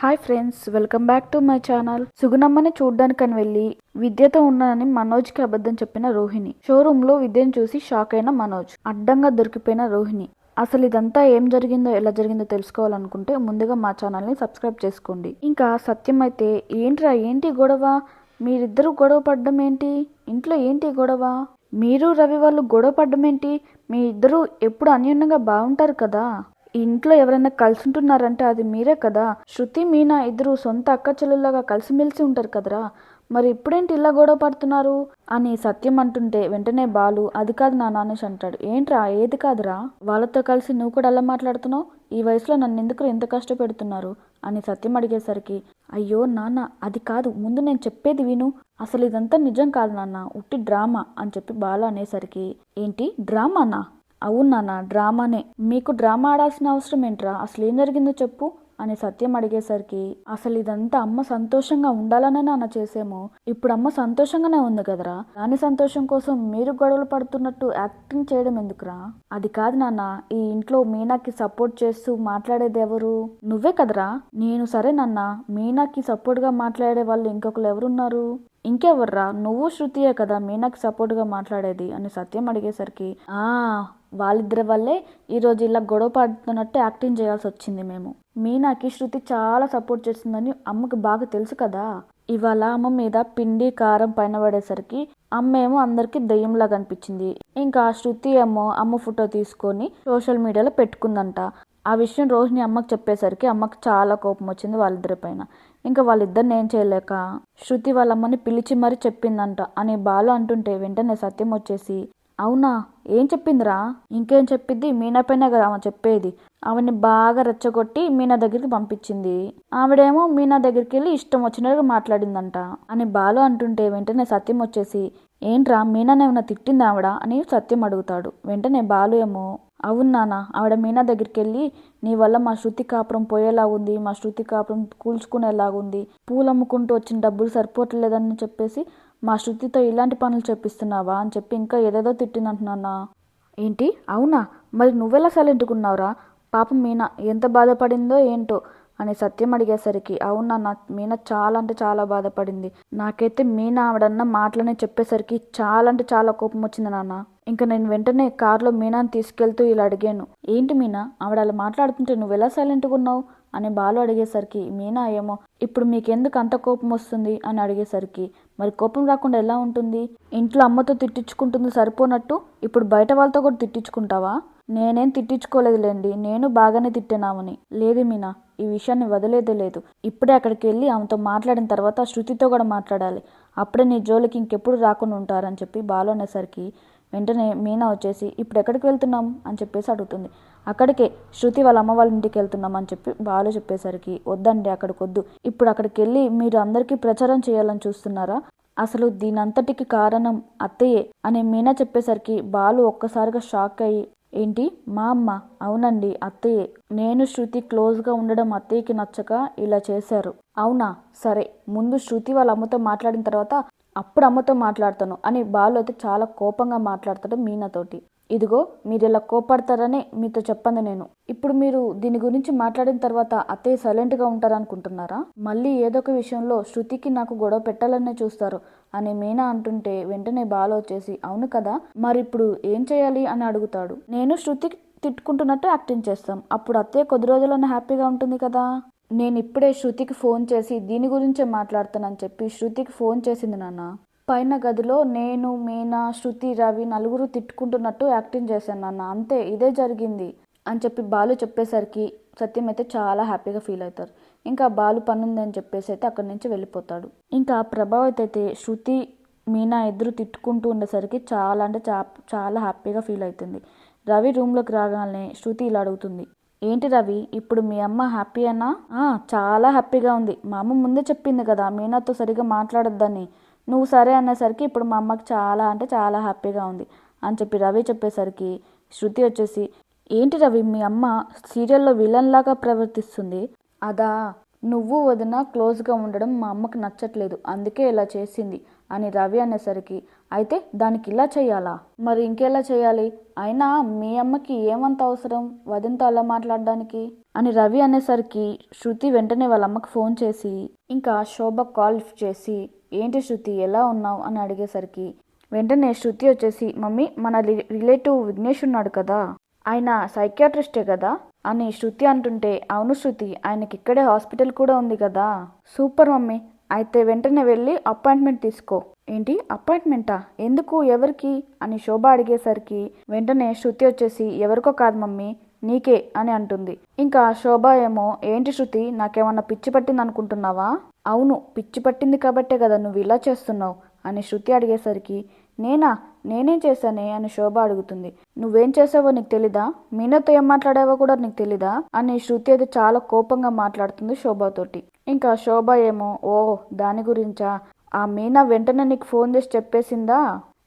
Hi friends, welcome back to my channel. సుగుణమ్మని చూడ్డానికని వెళ్ళి విద్యతో ఉన్నానని మనోజ్కి అబద్ధం చెప్పిన రోహిణి. షోరూమ్ లో విద్యను చూసి షాక్ అయిన మనోజ్. అడ్డంగా దొరికిపోయిన రోహిణి. అసలు ఇదంతా ఏం జరిగిందో ఎలా జరిగిందో తెలుసుకోవాలనుకుంటే ముందుగా మా ఛానల్ని సబ్స్క్రైబ్ చేసుకోండి. ఇంకా సత్యం అయితే ఏంటి గొడవ, మీరిద్దరూ గొడవ పడ్డం ఏంటి, ఇంట్లో ఏంటి గొడవ, మీరు రవి వాళ్ళు గొడవ పడ్డం ఏంటి, మీ ఇద్దరు ఎప్పుడు అన్యోన్యంగా బాగుంటారు కదా, ఇంట్లో ఎవరైనా కలిసి ఉంటున్నారంటే అది మీరే కదా, శృతి మీనా ఇద్దరు సొంత అక్క చెల్లెల్లాగా కలిసిమెలిసి ఉంటారు కదరా, మరి ఇప్పుడేంటి ఇలా గొడవ పడుతున్నారు అని సత్యం అంటుంటే వెంటనే బాలు అది కాదు నాన్న అనేసి అంటాడు. ఏంట్రా ఏది కాదురా, వాళ్ళతో కలిసి నువ్వు కూడా అలా మాట్లాడుతున్నావు, ఈ వయసులో నన్ను ఎందుకు ఎంత కష్టపెడుతున్నారు అని సత్యం అడిగేసరికి అయ్యో నాన్న అది కాదు, ముందు నేను చెప్పేది విను, అసలు ఇదంతా నిజం కాదు నాన్న, ఉట్టి డ్రామా అని చెప్పి బాలు అనేసరికి ఏంటి డ్రామానా, అవును నాన్న డ్రామానే, మీకు డ్రామా ఆడాల్సిన అవసరం ఏంట్రా, అసలు ఏం జరిగిందో చెప్పు అని సత్యం అడిగేసరికి అసలు ఇదంతా అమ్మ సంతోషంగా ఉండాలనే నాన్న చేసేమో, ఇప్పుడు అమ్మ సంతోషంగానే ఉంది కదరా, దాని సంతోషం కోసం మీరు గొడవలు పడుతున్నట్టు యాక్టింగ్ చేయడం ఎందుకురా, అది కాదు నాన్న, ఈ ఇంట్లో మీనాకి సపోర్ట్ చేస్తూ మాట్లాడేది ఎవరు, నువ్వే కదరా, నేను సరే నాన్న, మీనాకి సపోర్ట్ గా మాట్లాడే వాళ్ళు ఇంకొకరు ఎవరున్నారు, ఇంకెవర్రా, నువ్వు శృతియే కదా మీనాకి సపోర్ట్గా మాట్లాడేది అని సత్యం అడిగేసరికి వాళ్ళిద్దరి వల్లే ఈరోజు ఇలా గొడవ పడుతున్నట్టు యాక్టింగ్ చేయాల్సి వచ్చింది మేము, మీనాకి శృతి చాలా సపోర్ట్ చేస్తుందని అమ్మకి బాగా తెలుసు కదా, ఇవాళ అమ్మ మీద పిండి కారం పైన పడేసరికి అమ్మ ఏమో అందరికి దెయ్యంలా కనిపించింది, ఇంకా శృతి ఏమో అమ్మ ఫోటో తీసుకొని సోషల్ మీడియాలో పెట్టుకుందంట, ఆ విషయం రోహిణి అమ్మకి చెప్పేసరికి అమ్మకి చాలా కోపం వచ్చింది వాళ్ళిద్దరి పైన, ఇంకా వాళ్ళిద్దరిని ఏం చేయలేక శృతి వాళ్ళమ్మని పిలిచి మరీ చెప్పిందంట అని బాలు అంటుంటే వెంటనే సత్యం వచ్చేసి అవునా ఏం చెప్పిందిరా, ఇంకేం చెప్పిద్ది, మీనా పైన కదా ఆమె చెప్పేది, ఆమెని బాగా రెచ్చగొట్టి మీనా దగ్గరికి పంపించింది, ఆవిడేమో మీనా దగ్గరికి వెళ్ళి ఇష్టం వచ్చినట్టుగా మాట్లాడిందంట అని బాలు అంటుంటే వెంటనే సత్యం వచ్చేసి ఏంట్రా మీనానేమైనా తిట్టింది ఆవిడ అని సత్యం అడుగుతాడు. వెంటనే బాలు ఏమో అవును నాన్న, ఆవిడ మీనా దగ్గరికి వెళ్ళి నీ వల్ల మా శృతి కాపురం పోయేలాగుంది, మా శృతి కాపురం కూల్చుకునేలాగుంది, పూలు అమ్ముకుంటూ వచ్చిన డబ్బులు సరిపోవట్లేదని చెప్పేసి మా శృతితో ఇలాంటి పనులు చెప్పిస్తున్నావా అని చెప్పి ఇంకా ఏదేదో తిట్టిందంటున్నా. ఏంటి అవునా, మరి నువ్వెలా సైలెంట్కున్నావురా, పాపం మీనా ఎంత బాధపడిందో ఏంటో అని సత్యం అడిగేసరికి అవునా నా మీనా చాలా అంటే చాలా బాధపడింది, నాకైతే మీనా ఆవిడన్న మాటలనే చెప్పేసరికి చాలా అంటే చాలా కోపం వచ్చింది నాన్న, ఇంకా నేను వెంటనే కారులో మీనాని తీసుకెళ్తూ ఇలా అడిగాను, ఏంటి మీనా ఆవిడ అలా మాట్లాడుతుంటే నువ్వెలా సైలెంట్గా ఉన్నావు అని బాలు అడిగేసరికి మీనా ఏమో ఇప్పుడు మీకెందుకు అంత కోపం వస్తుంది అని అడిగేసరికి మరి కోపం రాకుండా ఎలా ఉంటుంది, ఇంట్లో అమ్మతో తిట్టించుకుంటుంది సరిపోనట్టు ఇప్పుడు బయట వాళ్ళతో కూడా తిట్టించుకుంటావా, నేనేం తిట్టించుకోలేదులేండి, నేను బాగానే తిట్టానామని, లేదు మీనా ఈ విషయాన్ని వదిలేదే లేదు, ఇప్పుడే అక్కడికి వెళ్ళి ఆమెతో మాట్లాడిన తర్వాత శృతితో కూడా మాట్లాడాలి, అప్పుడే నీ జోలికి ఇంకెప్పుడు రాకుండా ఉంటారని చెప్పి బాలు అనేసరికి వెంటనే మీనా వచ్చేసి ఇప్పుడు ఎక్కడికి వెళ్తున్నాం అని చెప్పేసి అడుగుతుంది. అక్కడికే శృతి వాళ్ళ అమ్మ వాళ్ళ ఇంటికి వెళ్తున్నాం అని చెప్పి బాలు చెప్పేసరికి వద్దండి అక్కడికి వద్దు, ఇప్పుడు అక్కడికి వెళ్ళి మీరు అందరికీ ప్రచారం చేయాలని చూస్తున్నారా, అసలు దీనంతటికి కారణం అత్తయ్యే అని మీనా చెప్పేసరికి బాలు ఒక్కసారిగా షాక్ అయ్యి ఏంటి మా అమ్మ, అవునండి అత్తయ్యే, నేను శృతి క్లోజ్గా ఉండడం అత్తయ్యకి నచ్చక ఇలా చేశారు, అవునా సరే ముందు శృతి వాళ్ళ అమ్మతో మాట్లాడిన తర్వాత అప్పుడు అమ్మతో మాట్లాడతాను అని బాలు అయితే చాలా కోపంగా మాట్లాడతాడు మీనాతోటి. ఇదిగో మీరు ఇలా కోపడతారని మీతో చెప్పండి నేను, ఇప్పుడు మీరు దీని గురించి మాట్లాడిన తర్వాత అత్తయ్య సైలెంట్గా ఉంటారనుకుంటున్నారా, మళ్ళీ ఏదో ఒక విషయంలో శృతికి నాకు గొడవ పెట్టాలనే చూస్తారు అని మీనా అంటుంటే వెంటనే బాలు వచ్చేసి అవును కదా మరి ఇప్పుడు ఏం చేయాలి అని అడుగుతాడు. నేను శృతికి తిట్టుకుంటున్నట్టు యాక్టింగ్ చేస్తాం, అప్పుడు అత్తయ్య కొద్ది రోజుల్లోనే హ్యాపీగా ఉంటుంది కదా, నేను ఇప్పుడే శృతికి ఫోన్ చేసి దీని గురించే మాట్లాడుతానని చెప్పి శృతికి ఫోన్ చేసింది నాన్న, పైన గదిలో నేను మీనా శృతి రవి నలుగురు తిట్టుకుంటున్నట్టు యాక్టింగ్ చేశాను నాన్న, అంతే ఇదే జరిగింది అని చెప్పి బాలు చెప్పేసరికి సత్యం అయితే చాలా హ్యాపీగా ఫీల్ అవుతారు. ఇంకా బాలు పనుంది అని చెప్పేసి అయితే అక్కడి నుంచి వెళ్ళిపోతాడు. ఇంకా ప్రభావతి అయితే శృతి మీనా ఇద్దరు తిట్టుకుంటూ ఉండేసరికి చాలా అంటే చాలా హ్యాపీగా ఫీల్ అవుతుంది. రవి రూమ్లోకి రాగానే శృతి ఇలా అడుగుతుంది, ఏంటి రవి ఇప్పుడు మీ అమ్మ హ్యాపీ అన్నా, చాలా హ్యాపీగా ఉంది, మా అమ్మ ముందే చెప్పింది కదా మీనాతో సరిగా మాట్లాడొద్దని, నువ్వు సరే అనేసరికి ఇప్పుడు మా అమ్మకి చాలా అంటే చాలా హ్యాపీగా ఉంది అని చెప్పి రవి చెప్పేసరికి శృతి వచ్చేసి ఏంటి రవి మీ అమ్మ సీరియల్లో విలన్ లాగా ప్రవర్తిస్తుంది, అదా నువ్వు వదిన క్లోజ్గా ఉండడం మా అమ్మకి నచ్చట్లేదు అందుకే ఇలా చేసింది అని రవి అనేసరికి అయితే దానికి ఇలా చేయాలా, మరి ఇంకెలా చేయాలి, అయినా మీ అమ్మకి ఏమంత అవసరం వదినతో అలా మాట్లాడడానికి, అని రవి అనేసరికి శృతి వెంటనే వాళ్ళ అమ్మకి ఫోన్ చేసి ఇంకా శోభ కాల్ లిఫ్ట్ చేసి ఏంటి శృతి ఎలా ఉన్నావు అని అడిగేసరికి వెంటనే శృతి వచ్చేసి మమ్మీ మన రిలేటివ్ విఘ్నేష్ ఉన్నాడు కదా, ఆయన సైకియాట్రిస్టే కదా అని శృతి అంటుంటే అవును శృతి, ఆయనకి ఇక్కడే హాస్పిటల్ కూడా ఉంది కదా. సూపర్ మమ్మీ, అయితే వెంటనే వెళ్ళి అపాయింట్మెంట్ తీసుకో. ఏంటి అపాయింట్మెంటా, ఎందుకు, ఎవరికి అని శోభ అడిగేసరికి వెంటనే శృతి వచ్చేసి ఎవరికో కాదు మమ్మీ నీకే అని అంటుంది. ఇంకా శోభ ఏమో ఏంటి శృతి, నాకేమన్నా పిచ్చి పట్టింది అనుకుంటున్నావా? అవును పిచ్చి పట్టింది కాబట్టే కదా నువ్వు ఇలా చేస్తున్నావు అని శృతి అడిగేసరికి నేనేం చేశానే అని శోభ అడుగుతుంది. నువ్వేం చేసావో నీకు తెలీదా, మీనాతో ఏం మాట్లాడావో కూడా నీకు తెలీదా అని శృతి అయితే చాలా కోపంగా మాట్లాడుతుంది శోభతోటి. ఇంకా శోభ ఏమో ఓ దాని గురించా, ఆ మీనా వెంటనే నీకు ఫోన్ చేసి చెప్పేసిందా,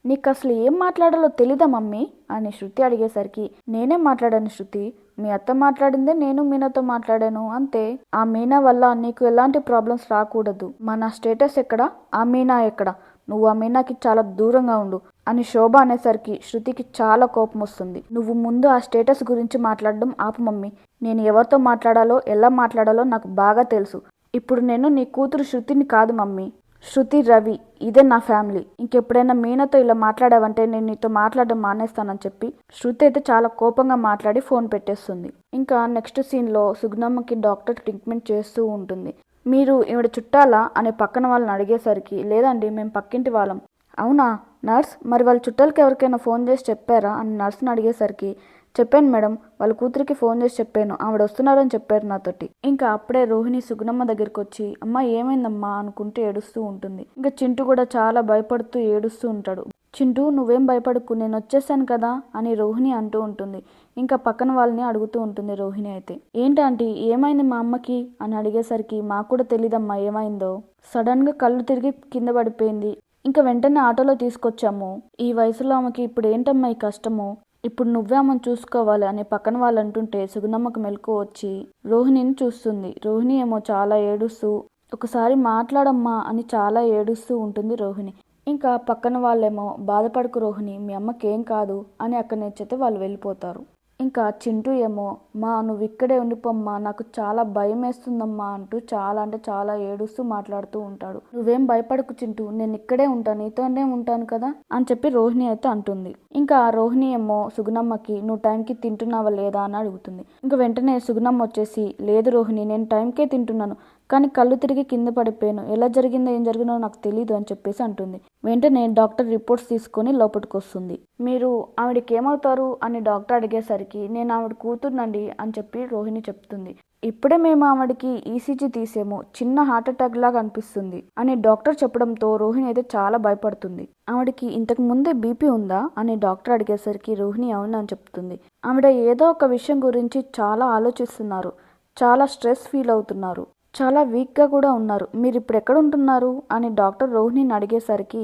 నీకు అసలు ఏం మాట్లాడాలో తెలీదా మమ్మీ అని శృతి అడిగేసరికి నేనేం మాట్లాడాను శృతి, మీ అత్త మాట్లాడిందే నేను మీనాతో మాట్లాడాను అంతే. ఆ మీనా వల్ల నీకు ఎలాంటి ప్రాబ్లమ్స్ రాకూడదు. మన స్టేటస్ ఎక్కడ, ఆ మీనా ఎక్కడ, నువ్వు ఆ మీనాకి చాలా దూరంగా ఉండు అని శోభ అనేసరికి శృతికి చాలా కోపం వస్తుంది. నువ్వు ముందు ఆ స్టేటస్ గురించి మాట్లాడడం ఆపు మమ్మీ, నేను ఎవరితో మాట్లాడాలో ఎలా మాట్లాడాలో నాకు బాగా తెలుసు. ఇప్పుడు నేను నీ కూతురు శృతిని కాదు మమ్మీ, శృతి రవి, ఇదే నా ఫ్యామిలీ. ఇంకెప్పుడైనా మీనాతో ఇలా మాట్లాడావంటే నేను నీతో మాట్లాడడం మానేస్తానని చెప్పి శృతి అయితే చాలా కోపంగా మాట్లాడి ఫోన్ పెట్టేస్తుంది. ఇంకా నెక్స్ట్ సీన్లో సుగుణమ్మకి డాక్టర్ ట్రీట్మెంట్ చేస్తూ ఉంటుంది. మీరు ఈవిడ చుట్టాలా అని పక్కన వాళ్ళని అడిగేసరికి లేదండి మేము పక్కింటి వాళ్ళం. అవునా నర్స్, మరి వాళ్ళ చుట్టాలకి ఎవరికైనా ఫోన్ చేసి చెప్పారా అని నర్స్ని అడిగేసరికి చెప్పాను మేడం, వాళ్ళ కూతురికి ఫోన్ చేసి చెప్పాను, ఆవిడ వస్తున్నారని చెప్పారు నాతోటి. ఇంకా అప్పుడే రోహిణి సుగుణమ్మ దగ్గరికి వచ్చి అమ్మ ఏమైందమ్మా అనుకుంటూ ఏడుస్తూ ఉంటుంది. ఇంకా చింటూ కూడా చాలా భయపడుతూ ఏడుస్తూ ఉంటాడు. చింటూ నువ్వేం భయపడకు, నేను వచ్చేసాను కదా అని రోహిణి అంటూ ఉంటుంది. ఇంకా పక్కన వాళ్ళని అడుగుతూ ఉంటుంది రోహిణి అయితే. ఏంటంటే ఏమైంది మా అమ్మకి అని అడిగేసరికి మాకు కూడా తెలీదమ్మా ఏమైందో, సడన్ గా కళ్ళు తిరిగి కింద పడిపోయింది, ఇంకా వెంటనే ఆటోలో తీసుకొచ్చాము, ఈ వయసులో ఆమెకి ఇప్పుడు ఏంటమ్మా ఈ కష్టము, ఇప్పుడు నువ్వే ఆమెను చూసుకోవాలి అని పక్కన వాళ్ళు అంటుంటే సుగుణమ్మకు మెలకు వచ్చి రోహిణిని చూస్తుంది. రోహిణి ఏమో చాలా ఏడుస్తూ ఒకసారి మాట్లాడమ్మా అని చాలా ఏడుస్తూ ఉంటుంది రోహిణి. ఇంకా పక్కన వాళ్ళేమో బాధపడకు రోహిణి, మీ అమ్మకి ఏం కాదు అని అక్కడి నుంచి వాళ్ళు వెళ్ళిపోతారు. ఇంకా చింటూ ఏమో మా నువ్వు ఇక్కడే ఉండిపోమ్మా, నాకు చాలా భయం వేస్తుందమ్మా అంటూ చాలా అంటే చాలా ఏడుస్తూ మాట్లాడుతూ ఉంటాడు. నువ్వేం భయపడకు చింటూ, నేను ఇక్కడే ఉంటాను, నీతోనే ఉంటాను కదా అని చెప్పి రోహిణి అయితే అంటుంది. ఇంకా రోహిణి ఏమో సుగుణమ్మకి నువ్వు టైంకి తింటున్నావా లేదా అని అడుగుతుంది. ఇంకా వెంటనే సుగుణమ్మ వచ్చేసి లేదు రోహిణి, నేను టైంకే తింటున్నాను, కానీ కళ్ళు తిరిగి కింద పడిపోయాను, ఎలా జరిగిందో ఏం జరిగిందో నాకు తెలీదు అని చెప్పేసి అంటుంది. వెంటనే డాక్టర్ రిపోర్ట్స్ తీసుకొని లోపలికి వస్తుంది. మీరు ఆవిడకి ఏమవుతారు అని డాక్టర్ అడిగేసరికి నేను ఆవిడ కూతురునండి అని చెప్పి రోహిణి చెప్తుంది. ఇప్పుడే మేము ఆవిడకి ఈసీజీ తీసేమో, చిన్న హార్ట్ అటాక్ లాగా అనిపిస్తుంది అని డాక్టర్ చెప్పడంతో రోహిణి అయితే చాలా భయపడుతుంది. ఆవిడకి ఇంతకు ముందే బీపీ ఉందా అని డాక్టర్ అడిగేసరికి రోహిణి అవునని చెప్తుంది. ఆవిడ ఏదో ఒక విషయం గురించి చాలా ఆలోచిస్తున్నారు, చాలా స్ట్రెస్ ఫీల్ అవుతున్నారు, చాలా వీక్గా కూడా ఉన్నారు, మీరు ఇప్పుడు ఎక్కడ ఉంటున్నారు అని డాక్టర్ రోహిణిని అడిగేసరికి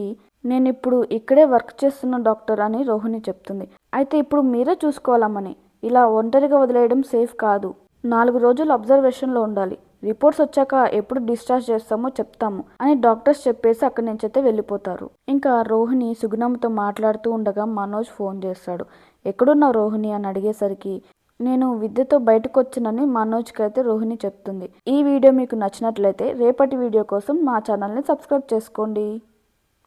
నేను ఇప్పుడు ఇక్కడే వర్క్ చేస్తున్న డాక్టర్ అని రోహిణి చెప్తుంది. అయితే ఇప్పుడు మీరే చూసుకోవాలమ్మని, ఇలా ఒంటరిగా వదిలేయడం సేఫ్ కాదు, 4 రోజులు అబ్జర్వేషన్లో ఉండాలి, రిపోర్ట్స్ వచ్చాక ఎప్పుడు డిశ్చార్జ్ చేస్తామో చెప్తాము అని డాక్టర్స్ చెప్పేసి అక్కడి నుంచి అయితే వెళ్ళిపోతారు. ఇంకా రోహిణి సుగుణమ్మతో మాట్లాడుతూ ఉండగా మనోజ్ ఫోన్ చేస్తాడు. ఎక్కడున్నావు రోహిణి అని అడిగేసరికి నేను విద్యతో బయటకు వచ్చానని మనోజ్కి అయితే రోహిణి చెప్తుంది. ఈ వీడియో మీకు నచ్చినట్లయితే రేపటి వీడియో కోసం మా ఛానల్ని సబ్స్క్రైబ్ చేసుకోండి.